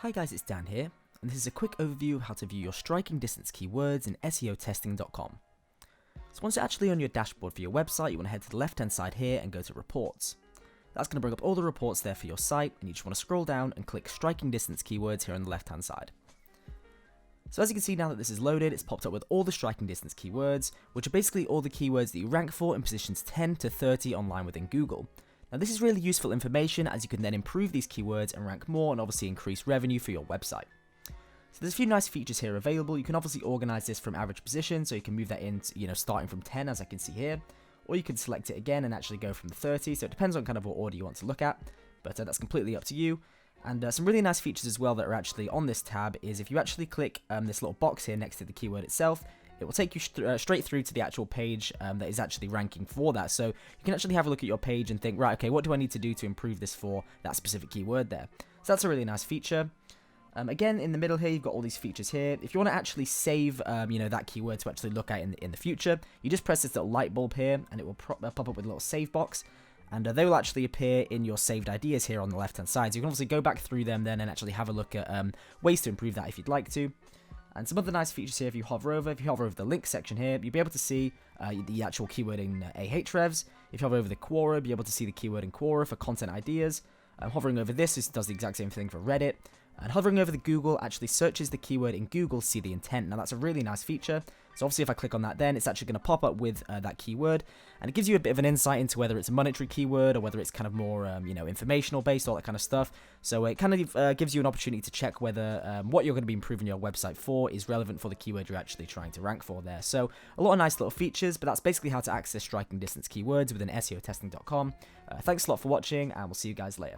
Hi guys, it's Dan here, and this is a quick overview of how to view your striking distance keywords in SEOTesting.com. So once you're actually on your dashboard for your website, you want to head to the left hand side here and go to Reports. That's going to bring up all the reports there for your site, and you just want to scroll down and click striking distance keywords here on the left hand side. So as you can see now that this is loaded, it's popped up with all the striking distance keywords, which are basically all the keywords that you rank for in positions 10 to 30 online within Google. Now this is really useful information as you can then improve these keywords and rank more and obviously increase revenue for your website. So there's a few nice features here available. You can obviously organize this from average position, so you can move that in, starting from 10 as I can see here, or you can select it again and actually go from 30, so it depends on kind of what order you want to look at, but that's completely up to you. And some really nice features as well that are actually on this tab is if you actually click this little box here next to the keyword itself, it will take you straight through to the actual page that is actually ranking for that. So you can actually have a look at your page and think, right, okay, what do I need to do to improve this for that specific keyword there? So that's a really nice feature. Again, in the middle here, you've got all these features here. If you want to actually save, that keyword to actually look at in the future, you just press this little light bulb here, and it will pop up with a little save box. And they will actually appear in your saved ideas here on the left-hand side. So you can obviously go back through them then and actually have a look at ways to improve that if you'd like to. And some other nice features here, if you hover over the link section here, you'll be able to see the actual keyword in Ahrefs. If you hover over the Quora, you'll be able to see the keyword in Quora for content ideas. Hovering over this does the exact same thing for Reddit. And hovering over the Google actually searches the keyword in Google to see the intent. Now that's a really nice feature. So obviously if I click on that then, it's actually going to pop up with that keyword. And it gives you a bit of an insight into whether it's a monetary keyword or whether it's kind of more, informational based, all that kind of stuff. So it kind of gives you an opportunity to check whether what you're going to be improving your website for is relevant for the keyword you're actually trying to rank for there. So a lot of nice little features, but that's basically how to access striking distance keywords within SEOtesting.com. Thanks a lot for watching, and we'll see you guys later.